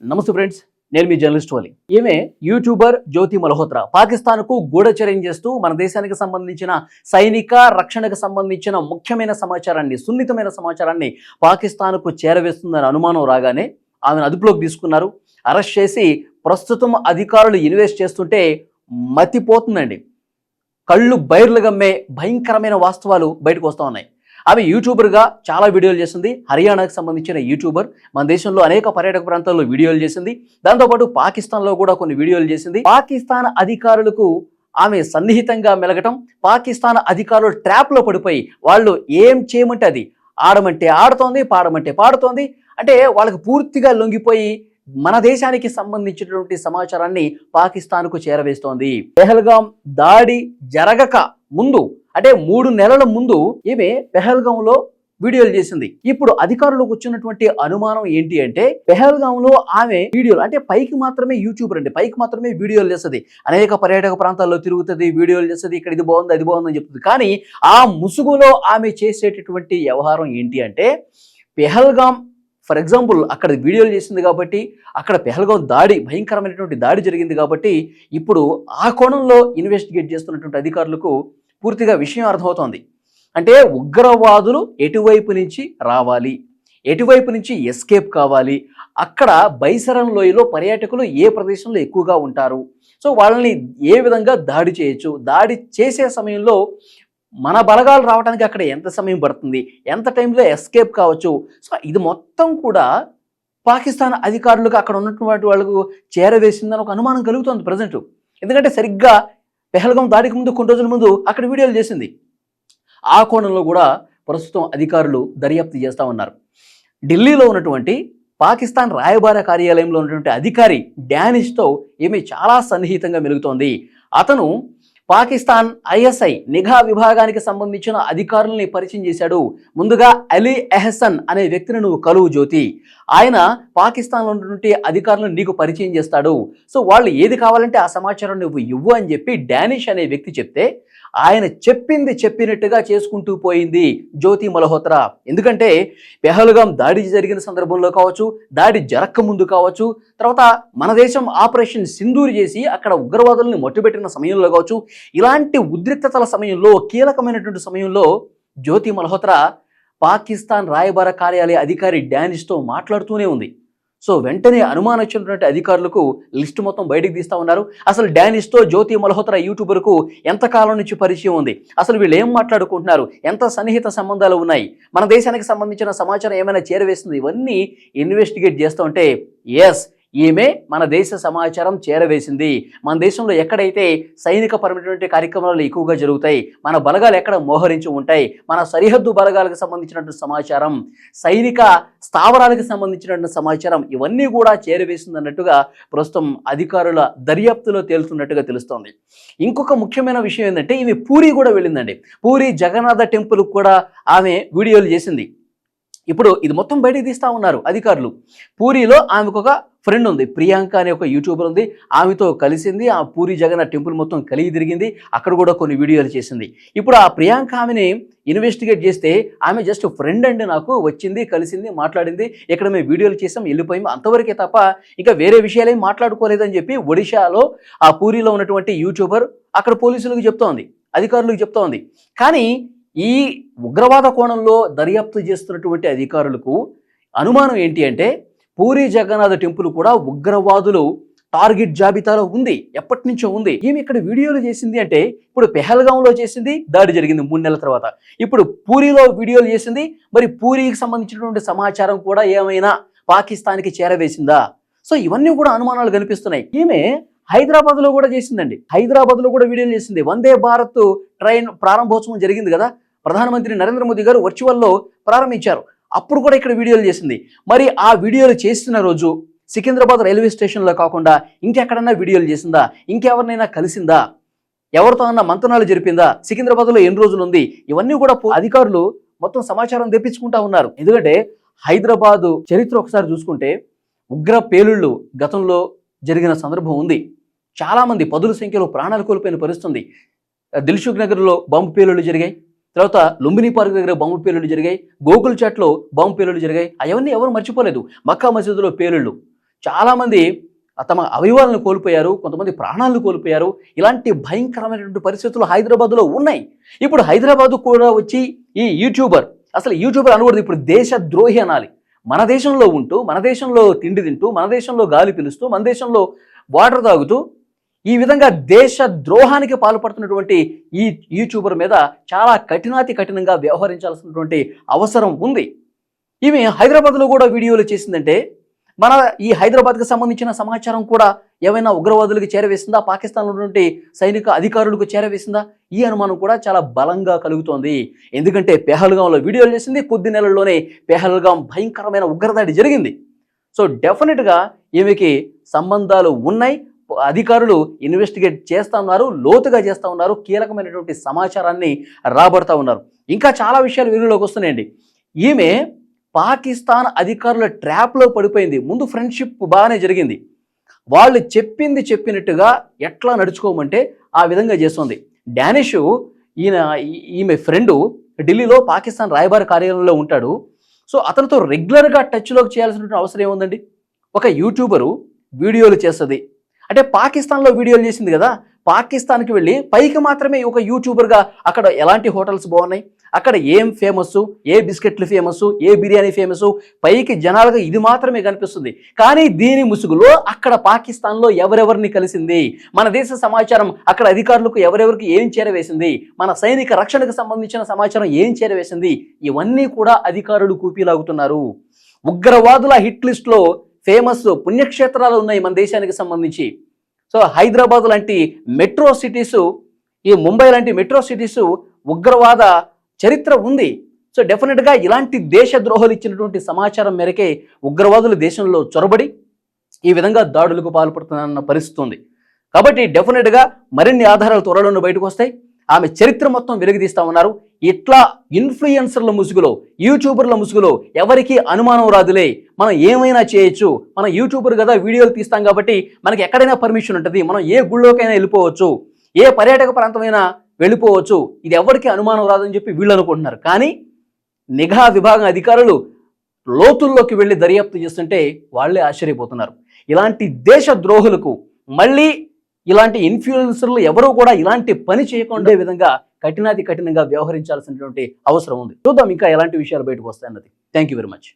నమస్తే ఫ్రెండ్స్, నేను మీ జర్నలిస్ట్ వాలి. ఈమె యూట్యూబర్ జ్యోతి మల్హోత్రా పాకిస్తాన్కు గూఢచర్యం చేస్తూ మన దేశానికి సంబంధించిన సైనిక రక్షణకు సంబంధించిన ముఖ్యమైన సమాచారాన్ని, సున్నితమైన సమాచారాన్ని పాకిస్తాన్కు చేరవేస్తుందని అనుమానం రాగానే ఆమెను అదుపులోకి తీసుకున్నారు. అరెస్ట్ చేసి ప్రస్తుతం అధికారులు ఇన్వెస్ట్ చేస్తుంటే మతిపోతుందండి. కళ్ళు బైర్లు గమ్మే భయంకరమైన వాస్తవాలు బయటకు వస్తూ ఉన్నాయి. ఆమె యూట్యూబర్గా చాలా వీడియోలు చేసింది. హర్యానాకు సంబంధించిన యూట్యూబర్. మన దేశంలో అనేక పర్యాటక ప్రాంతాల్లో వీడియోలు చేసింది. దాంతోపాటు పాకిస్తాన్లో కూడా కొన్ని వీడియోలు చేసింది. పాకిస్తాన్ అధికారులకు ఆమె సన్నిహితంగా మెలగటం, పాకిస్తాన్ అధికారులు ట్రాప్లో పడిపోయి వాళ్ళు ఏం చేయమంటే అది, ఆడమంటే ఆడుతోంది, పాడమంటే పాడుతోంది, అంటే వాళ్ళకి పూర్తిగా లొంగిపోయి మన దేశానికి సంబంధించినటువంటి సమాచారాన్ని పాకిస్తాన్కు చేరవేస్తోంది. పెహల్గాం దాడి జరగక ముందు, అంటే 3 నెలల ముందు ఈమె పెహల్గాంలో వీడియోలు చేసింది. ఇప్పుడు అధికారులకు వచ్చినటువంటి అనుమానం ఏంటి అంటే, పెహల్గాంలో ఆమె వీడియోలు, అంటే పైకి మాత్రమే యూట్యూబర్ అండి, పైకి మాత్రమే వీడియోలు చేస్తుంది, అనేక పర్యాటక ప్రాంతాల్లో తిరుగుతుంది, వీడియోలు చేస్తుంది, ఇక్కడ ఇది బాగుంది అది బాగుంది అని చెప్తుంది. కానీ ఆ ముసుగులో ఆమె చేసేటటువంటి వ్యవహారం ఏంటి అంటే, పెహల్గాం ఫర్ ఎగ్జాంపుల్ అక్కడ వీడియోలు చేసింది కాబట్టి, అక్కడ పెహల్గాం దాడి, భయంకరమైనటువంటి దాడి జరిగింది కాబట్టి, ఇప్పుడు ఆ కోణంలో ఇన్వెస్టిగేట్ చేస్తున్నటువంటి అధికారులకు పూర్తిగా విషయం అర్థమవుతోంది. అంటే ఉగ్రవాదులు ఎటువైపు నుంచి రావాలి, ఎటువైపు నుంచి ఎస్కేప్ కావాలి, అక్కడ బైసరన్ లోయలో పర్యాటకులు ఏ ప్రదేశంలో ఎక్కువగా ఉంటారు, సో వాళ్ళని ఏ విధంగా దాడి చేయొచ్చు, దాడి చేసే సమయంలో మన బలగాలు రావడానికి అక్కడ ఎంత సమయం పడుతుంది, ఎంత టైంలో ఎస్కేప్ కావచ్చు, సో ఇది మొత్తం కూడా పాకిస్తాన్ అధికారులకు అక్కడ ఉన్నటువంటి వాళ్ళకు చేరవేసిందని ఒక అనుమానం కలుగుతుంది ప్రజెంట్. ఎందుకంటే సరిగ్గా పెహల్గాం దాడికి ముందు కొన్ని రోజుల ముందు అక్కడ వీడియోలు చేసింది. ఆ కోణంలో కూడా ప్రస్తుతం అధికారులు దర్యాప్తు చేస్తూ ఉన్నారు. ఢిల్లీలో ఉన్నటువంటి పాకిస్తాన్ రాయబార కార్యాలయంలో ఉన్నటువంటి అధికారి డానిష్తో ఈమె చాలా సన్నిహితంగా మెలుగుతోంది. అతను పాకిస్తాన్ ఐఎస్ఐ నిఘా విభాగానికి సంబంధించిన అధికారుల్ని పరిచయం చేశాడు. ముందుగా అలీ ఎహసన్ అనే వ్యక్తిని నువ్వు కలువు జ్యోతి, ఆయన పాకిస్తాన్లో ఉన్నటువంటి అధికారులను నీకు పరిచయం చేస్తాడు, సో వాళ్ళు ఏది కావాలంటే ఆ సమాచారం నువ్వు ఇవ్వు అని చెప్పి డానిష్ అనే వ్యక్తి చెప్తే, ఆయన చెప్పింది చెప్పినట్టుగా చేసుకుంటూ పోయింది జ్యోతి మల్హోత్రా. ఎందుకంటే పెహల్గాం దాడి జరిగిన సందర్భంలో కావచ్చు, దాడి జరక్క ముందు కావచ్చు, తర్వాత మన దేశం ఆపరేషన్ సింధూర్ చేసి అక్కడ ఉగ్రవాదుల్ని మట్టుబెట్టిన సమయంలో కావచ్చు, ఇలాంటి ఉద్రిక్తతల సమయంలో, కీలకమైనటువంటి సమయంలో జ్యోతి మల్హోత్రా పాకిస్తాన్ రాయబార కార్యాలయ అధికారి డానిష్తో మాట్లాడుతూనే ఉంది. సో వెంటనే అనుమానం వచ్చినటువంటి అధికారులకు లిస్టు మొత్తం బయటకు తీస్తూ ఉన్నారు. అసలు డానిష్తో జ్యోతి మల్హోత్రా యూట్యూబర్కు ఎంతకాలం నుంచి పరిచయం ఉంది, అసలు వీళ్ళు ఏం మాట్లాడుకుంటున్నారు, ఎంత సన్నిహిత సంబంధాలు ఉన్నాయి, మన దేశానికి సంబంధించిన సమాచారం ఏమైనా చేరవేస్తుంది, ఇవన్నీ ఇన్వెస్టిగేట్ చేస్తూ ఉంటే ఎస్, ఈమె మన దేశ సమాచారం చేరవేసింది. మన దేశంలో ఎక్కడైతే సైనిక పరమైనటువంటి కార్యక్రమాలు ఎక్కువగా జరుగుతాయి, మన బలగాలు ఎక్కడ మోహరించి ఉంటాయి, మన సరిహద్దు బలగాలకు సంబంధించినటువంటి సమాచారం, సైనిక స్థావరాలకు సంబంధించినటువంటి సమాచారం, ఇవన్నీ కూడా చేరవేసింది అన్నట్టుగా ప్రస్తుతం అధికారుల దర్యాప్తులో తేలుతున్నట్టుగా తెలుస్తోంది. ఇంకొక ముఖ్యమైన విషయం ఏంటంటే, ఈమె పూరి కూడా వెళ్ళిందండి. పూరి జగన్నాథ టెంపుల్ కూడా ఆమె వీడియోలు చేసింది. ఇప్పుడు ఇది మొత్తం బయటకు తీస్తూ ఉన్నారు అధికారులు. పూరిలో ఆమెకు ఒక ఫ్రెండ్ ఉంది, ప్రియాంక అనే ఒక యూట్యూబర్ ఉంది, ఆమెతో కలిసింది, ఆ పూరి జగన్నాథ్ టెంపుల్ మొత్తం కలిగి తిరిగింది, అక్కడ కూడా కొన్ని వీడియోలు చేసింది. ఇప్పుడు ఆ ప్రియాంక ఆమెని ఇన్వెస్టిగేట్ చేస్తే, ఆమె జస్ట్ ఫ్రెండ్ అండి, నాకు వచ్చింది, కలిసింది, మాట్లాడింది, ఇక్కడ మేము వీడియోలు చేసాం, వెళ్ళిపోయాము, అంతవరకే తప్ప ఇంకా వేరే విషయాలేం మాట్లాడుకోలేదని చెప్పి ఒడిశాలో ఆ పూరిలో ఉన్నటువంటి యూట్యూబర్ అక్కడ పోలీసులకు చెప్తోంది, అధికారులకు చెప్తోంది. కానీ ఈ ఉగ్రవాద కోణంలో దర్యాప్తు చేస్తున్నటువంటి అధికారులకు అనుమానం ఏంటి అంటే, పూరి జగన్నాథ టెంపుల్ కూడా ఉగ్రవాదులు టార్గెట్ జాబితాలో ఉంది, ఎప్పటి నుంచో ఉంది. ఈమె ఇక్కడ వీడియోలు చేసింది అంటే, ఇప్పుడు పెహల్గాంలో చేసింది, దాడి జరిగింది 3 నెలల తర్వాత, ఇప్పుడు పూరిలో వీడియోలు చేసింది, మరి పూరికి సంబంధించినటువంటి సమాచారం కూడా ఏమైనా పాకిస్తాన్కి చేరవేసిందా? సో ఇవన్నీ కూడా అనుమానాలు కనిపిస్తున్నాయి. ఈమె హైదరాబాద్లో కూడా చేసిందండి, హైదరాబాద్లో కూడా వీడియోలు చేసింది. వందే భారత్ ట్రైన్ ప్రారంభోత్సవం జరిగింది కదా, ప్రధానమంత్రి నరేంద్ర మోదీ గారు వర్చువల్లో ప్రారంభించారు, అప్పుడు కూడా ఇక్కడ వీడియోలు చేసింది. మరి ఆ వీడియోలు చేస్తున్న రోజు సికింద్రాబాద్ రైల్వే స్టేషన్లో కాకుండా ఇంకెక్కడన్నా వీడియోలు చేసిందా, ఇంకెవరినైనా కలిసిందా, ఎవరితో అన్నా మంతనాలు జరిపిందా, సికింద్రాబాద్లో ఎన్ని రోజులు ఉంది, ఇవన్నీ కూడా అధికారులు మొత్తం సమాచారం తెప్పించుకుంటా ఉన్నారు. ఎందుకంటే హైదరాబాదు చరిత్ర ఒకసారి చూసుకుంటే ఉగ్ర పేలుళ్ళు గతంలో జరిగిన సందర్భం ఉంది. చాలామంది 10ల సంఖ్యలో ప్రాణాలు కోల్పోయిన పరిస్థితుంది. దిల్సుఖ్ నగర్లో బాంబు పేలుళ్ళు జరిగాయి, తర్వాత లుంబిని పార్క్ దగ్గర బాంబు పేలుళ్ళు జరిగాయి, గోకుల్ చాట్లో బాంబు పేలుళ్ళు జరిగాయి, అవన్నీ ఎవరు మర్చిపోలేదు. మక్కా మసీదులో పేలుళ్ళు, చాలామంది తమ అవయవాలను కోల్పోయారు, కొంతమంది ప్రాణాలను కోల్పోయారు. ఇలాంటి భయంకరమైనటువంటి పరిస్థితులు హైదరాబాద్లో ఉన్నాయి. ఇప్పుడు హైదరాబాద్ కూడా వచ్చి ఈ యూట్యూబర్, అసలు యూట్యూబర్ అనకూడదు, ఇప్పుడు దేశద్రోహి అనాలి. మన దేశంలో ఉంటూ, మన దేశంలో తిండి తింటూ, మన దేశంలో గాలి పీలుస్తూ, మన దేశంలో వాటర్ తాగుతూ ఈ విధంగా దేశ ద్రోహానికి పాల్పడుతున్నటువంటి ఈ యూట్యూబర్ మీద చాలా కఠినంగా వ్యవహరించాల్సినటువంటి అవసరం ఉంది. ఈమె హైదరాబాద్లో కూడా వీడియోలు చేసిందంటే మన ఈ హైదరాబాద్కి సంబంధించిన సమాచారం కూడా ఏమైనా ఉగ్రవాదులకు చేరవేసిందా, పాకిస్తాన్లో ఉన్నటువంటి సైనిక అధికారులకు చేరవేసిందా? ఈ అనుమానం కూడా చాలా బలంగా కలుగుతోంది. ఎందుకంటే పెహల్గాంలో వీడియోలు చేసింది, కొద్ది నెలల్లోనే పెహల్గాం భయంకరమైన ఉగ్రదాడి జరిగింది. సో డెఫినెట్గా ఈమెకి సంబంధాలు ఉన్నాయి. అధికారులు ఇన్వెస్టిగేట్ చేస్తూ ఉన్నారు, లోతుగా చేస్తూ ఉన్నారు, కీలకమైనటువంటి సమాచారాన్ని రాబడతా ఉన్నారు. ఇంకా చాలా విషయాలు వెలుగులోకి వస్తున్నాయండి. ఈమె పాకిస్తాన్ అధికారుల ట్రాప్లో పడిపోయింది. ముందు ఫ్రెండ్షిప్ బాగానే జరిగింది, వాళ్ళు చెప్పింది చెప్పినట్టుగా ఎట్లా నడుచుకోమంటే ఆ విధంగా చేస్తుంది. డానిష్ ఈమె ఫ్రెండు ఢిల్లీలో పాకిస్తాన్ రాయబార కార్యాలయంలో ఉంటాడు. సో అతనితో రెగ్యులర్గా టచ్లోకి చేయాల్సినటువంటి అవసరం ఏముందండి? ఒక యూట్యూబరు వీడియోలు చేస్తుంది అంటే పాకిస్తాన్లో వీడియోలు చేసింది కదా, పాకిస్తాన్కి వెళ్ళి పైకి మాత్రమే ఒక యూట్యూబర్గా అక్కడ ఎలాంటి హోటల్స్ బాగున్నాయి, అక్కడ ఏం ఫేమస్, ఏ బిస్కెట్లు ఫేమస్, ఏ బిర్యానీ ఫేమస్, పైకి జనాలుగా ఇది మాత్రమే కనిపిస్తుంది. కానీ దీని ముసుగులో అక్కడ పాకిస్తాన్లో ఎవరెవరిని కలిసింది, మన దేశ సమాచారం అక్కడ అధికారులకు ఎవరెవరికి ఏం చేరవేసింది, మన సైనిక రక్షణకు సంబంధించిన సమాచారం ఏం చేరవేసింది, ఇవన్నీ కూడా అధికారులు కూపీలాగుతున్నారు. ఉగ్రవాదుల హిట్ లిస్ట్లో ఫేమస్ పుణ్యక్షేత్రాలు ఉన్నాయి మన దేశానికి సంబంధించి. సో హైదరాబాద్ లాంటి మెట్రో సిటీసు, ఈ ముంబై లాంటి మెట్రో సిటీసు ఉగ్రవాద చరిత్ర ఉంది. సో డెఫినెట్గా ఇలాంటి దేశద్రోహులు ఇచ్చినటువంటి సమాచారం మేరకే ఉగ్రవాదులు దేశంలో చొరబడి ఈ విధంగా దాడులకు పాల్పడుతున్న పరిస్థితి ఉంది. కాబట్టి డెఫినెట్గా మరిన్ని ఆధారాలు త్వరలోనే బయటకు వస్తాయి. ఆమె చరిత్ర మొత్తం వెలుగుతీస్తా ఉన్నారు. ఇట్లా ఇన్ఫ్లుయెన్సర్ల ముసుగులో, యూట్యూబర్ల ముసుగులో ఎవరికి అనుమానం రాదులే, మనం ఏమైనా చేయొచ్చు, మనం యూట్యూబర్ కదా వీడియోలు తీస్తాం కాబట్టి మనకి ఎక్కడైనా పర్మిషన్ ఉంటుంది, మనం ఏ గుళ్ళోకైనా వెళ్ళిపోవచ్చు, ఏ పర్యాటక ప్రాంతమైనా వెళ్ళిపోవచ్చు, ఇది ఎవరికి అనుమానం రాదని చెప్పి వీళ్ళు అనుకుంటున్నారు. కానీ నిఘా విభాగం అధికారులు లోతుల్లోకి వెళ్ళి దర్యాప్తు చేస్తుంటే వాళ్ళే ఆశ్చర్యపోతున్నారు. ఇలాంటి దేశ ద్రోహులకు మళ్ళీ ఇలాంటి ఇన్ఫ్లుయెన్సర్లు ఎవరూ కూడా ఇలాంటి పని చేయకుండా విధంగా కఠినంగా వ్యవహరించాల్సినటువంటి అవసరం ఉంది. చూద్దాం ఇంకా ఎలాంటి విషయాలు బయటకు వస్తాయన్నది. Thank you very much.